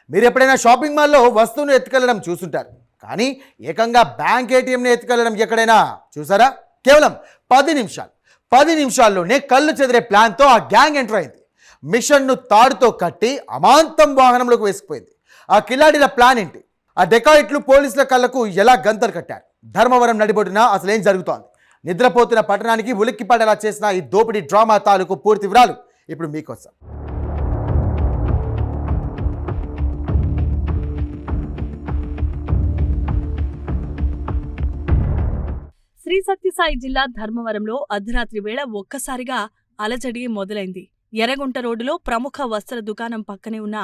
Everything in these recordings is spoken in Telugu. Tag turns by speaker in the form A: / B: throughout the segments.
A: మీరు ఎప్పుడైనా షాపింగ్ మాల్లో వస్తువును ఎత్తుకెళ్లడం చూసుంటారు, కానీ ఏకంగా బ్యాంక్ ఏటీఎంని ఎత్తుకెళ్లడం ఎక్కడైనా చూసారా? కేవలం 10 నిమిషాల్లోనే కళ్ళు చెదిరే ప్లాన్తో ఆ గ్యాంగ్ ఎంటర్ అయింది. మిషన్ను తాడుతో కట్టి అమాంతం వాహనంలోకి వేసుకుపోయింది. ఆ కిలాడీల ప్లాన్ ఏంటి? ఆ డెకాయిట్లు పోలీసుల కళ్ళకు ఎలా గంతలు కట్టారు? ధర్మవరం నడిబొడ్డున అసలేం జరుగుతోంది? నిద్రపోతున్న పట్టణానికి ఉలిక్కిపడేలా చేసిన ఈ దోపిడీ డ్రామా తాలూకు పూర్తి వివరాలు ఇప్పుడు మీకోసం.
B: శ్రీ సత్యసాయి జిల్లా ధర్మవరంలో అర్ధరాత్రి వేళ ఒక్కసారిగా అలజడి మొదలైంది. ఎర్రగుంట రోడ్డులో ప్రముఖ వస్త్ర దుకాణం పక్కనే ఉన్న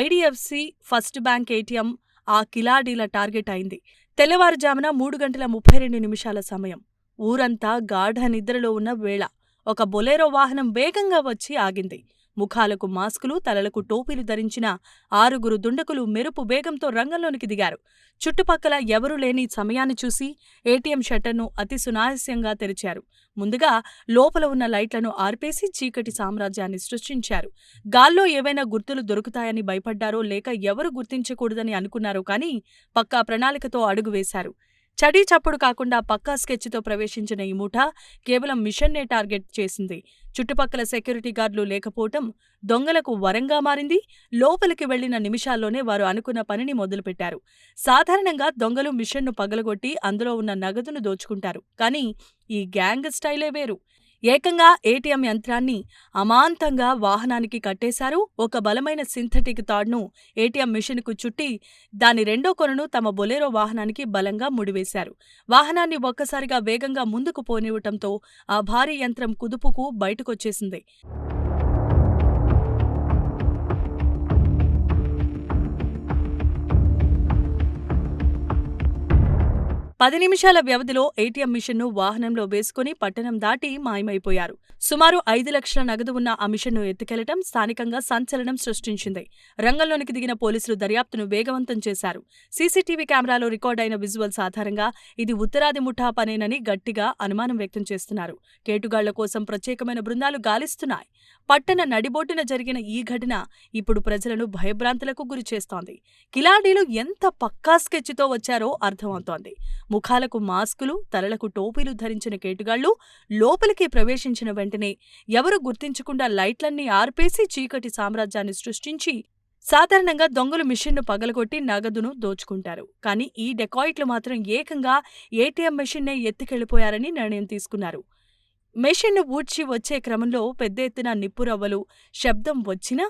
B: ఐడిఎఫ్సి ఫస్ట్ బ్యాంక్ ఏటీఎం ఆ కిలాడీల టార్గెట్ అయింది. తెల్లవారుజామున 3:32 సమయం. ఊరంతా గాఢ నిద్రలో ఉన్న వేళ ఒక బొలెరో వాహనం వేగంగా వచ్చి ఆగింది. ముఖాలకు మాస్కులు, తలలకు టోపీలు ధరించిన 6 దుండకులు మెరుపు వేగంతో రంగంలోనికి దిగారు. చుట్టుపక్కల ఎవరూ లేని సమయాన్ని చూసి ఏటీఎం షట్టర్ను అతి సునాయాసంగా తెరిచారు. ముందుగా లోపల ఉన్న లైట్లను ఆర్పేసి చీకటి సామ్రాజ్యాన్ని సృష్టించారు. గాల్లో ఏవైనా గుర్తులు దొరుకుతాయని భయపడ్డారో లేక ఎవరు గుర్తించకూడదని అనుకున్నారో కానీ పక్కా ప్రణాళికతో అడుగు వేశారు. చడీ చప్పుడు కాకుండా పక్కా స్కెచ్తో ప్రవేశించిన ఈ ముఠా కేవలం మిషన్నే టార్గెట్ చేసింది. చుట్టుపక్కల సెక్యూరిటీ గార్డులు లేకపోవటం దొంగలకు వరంగా మారింది. లోపలికి వెళ్లిన నిమిషాల్లోనే వారు అనుకున్న పనిని మొదలుపెట్టారు. సాధారణంగా దొంగలు మిషన్ను పగలగొట్టి అందులో ఉన్న నగదును దోచుకుంటారు. కానీ ఈ గ్యాంగ్ స్టైలే వేరు. ఏకంగా ఏటీఎం యంత్రాన్ని అమాంతంగా వాహనానికి కట్టేశారు. ఒక బలమైన సింథటిక్ తాడ్ను ఏటీఎం మిషన్కు చుట్టి దాని రెండో కొనను తమ బొలెరో వాహనానికి బలంగా ముడివేశారు. వాహనాన్ని ఒక్కసారిగా వేగంగా ముందుకు పోనివ్వటంతో ఆ భారీ యంత్రం కుదుపుకు బయటకొచ్చేసింది. 10 నిమిషాల వ్యవధిలో ఏటీఎం మిషన్ను వాహనంలో వేసుకుని పట్టణం దాటి మాయమైపోయారు. సుమారు 5 లక్షల నగదు ఉన్న ఆ మిషన్ను ఎత్తుకెళ్లటం స్థానికంగా సంచలనం సృష్టించింది. రంగంలోనికి దిగిన పోలీసులు దర్యాప్తును వేగవంతం చేశారు. సీసీటీవీ కెమెరాలో రికార్డైన విజువల్స్ ఆధారంగా ఇది ఉత్తరాది ముఠా పనేనని గట్టిగా అనుమానం వ్యక్తం చేస్తున్నారు. కేటుగాళ్ల కోసం ప్రత్యేకమైన బృందాలు గాలిస్తున్నాయి. పట్టణ నడిబొడ్డున జరిగిన ఈ ఘటన ఇప్పుడు ప్రజలను భయభ్రాంతులకు గురిచేస్తోంది. కిలాడీలు ఎంత పక్కా స్కెచ్తో వచ్చారో అర్థమవుతోంది. ముఖాలకు మాస్కులు, తలలకు టోపీలు ధరించిన కేటుగాళ్లు లోపలికి ప్రవేశించిన వెంటనే ఎవరు గుర్తించకుండా లైట్లన్నీ ఆర్పేసి చీకటి సామ్రాజ్యాన్ని సృష్టించి సాధారణంగా దొంగలు మిషన్ను పగలగొట్టి నగదును దోచుకుంటారు. కానీ ఈ డెకాయిట్లు మాత్రం ఏకంగా ఏటీఎం మెషిన్నే ఎత్తుకెళ్లిపోయారని నిర్ణయం తీసుకున్నారు. మెషిన్ను ఊడ్చి వచ్చే క్రమంలో పెద్ద ఎత్తున నిప్పురవ్వలు, శబ్దం వచ్చినా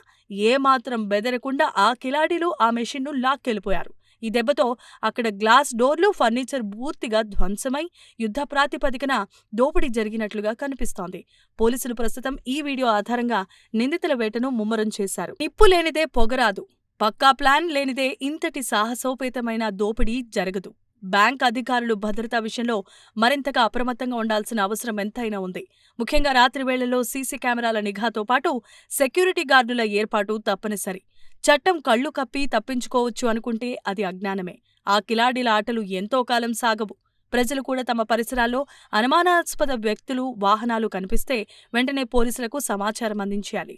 B: ఏమాత్రం బెదరకుండా ఆ కిలాడీలు ఆ మెషిన్ను లాక్కెళ్లిపోయారు. ఈ దెబ్బతో అక్కడ గ్లాస్ డోర్లు, ఫర్నిచర్ పూర్తిగా ధ్వంసమై యుద్ధ ప్రాతిపదికన దోపిడీ జరిగినట్లుగా కనిపిస్తోంది. పోలీసులు ప్రస్తుతం ఈ వీడియో ఆధారంగా నిందితుల వేటను ముమ్మరం చేశారు. నిప్పు లేనిదే పొగరాదు, పక్కా ప్లాన్ లేనిదే ఇంతటి సాహసోపేతమైన దోపిడీ జరగదు. బ్యాంక్ అధికారులు భద్రతా విషయంలో మరింతగా అప్రమత్తంగా ఉండాల్సిన అవసరం ఎంతైనా ఉంది. ముఖ్యంగా రాత్రి వేళల్లో సీసీ కెమెరాల నిఘాతో పాటు సెక్యూరిటీ గార్డుల ఏర్పాటు తప్పనిసరి. చట్టం కళ్లు కప్పి తప్పించుకోవచ్చు అనుకుంటే అది అజ్ఞానమే. ఆ కిలాడీల ఆటలు ఎంతో కాలం సాగవు. ప్రజలు కూడా తమ పరిసరాల్లో అనుమానాస్పద వ్యక్తులు, వాహనాలు కనిపిస్తే వెంటనే పోలీసులకు సమాచారం అందించాలి.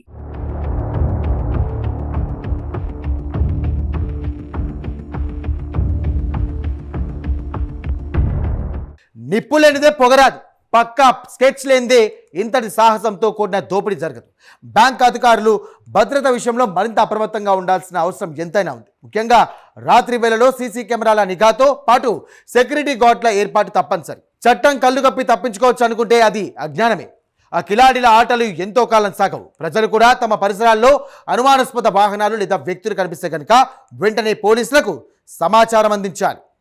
A: నిప్పు లేనిదే పొగరాదు, పక్కా స్కెచ్ లేనిదే ఇంతటి సాహసంతో కూడిన దోపిడీ జరగదు. బ్యాంక్ అధికారులు భద్రత విషయంలో మరింత అప్రమత్తంగా ఉండాల్సిన అవసరం ఎంతైనా ఉంది. ముఖ్యంగా రాత్రి వేళలో సీసీ కెమెరాల నిఘాతో పాటు సెక్యూరిటీ గార్డుల ఏర్పాటు తప్పనిసరి. చట్టం కళ్ళు కప్పి తప్పించుకోవచ్చు అనుకుంటే అది అజ్ఞానమే. ఆ కిలాడీల ఆటలు ఎంతో కాలం సాగవు. ప్రజలు కూడా తమ పరిసరాల్లో అనుమానాస్పద వాహనాలు లేదా వ్యక్తులు కనిపిస్తే కనుక వెంటనే పోలీసులకు సమాచారం అందించాలి.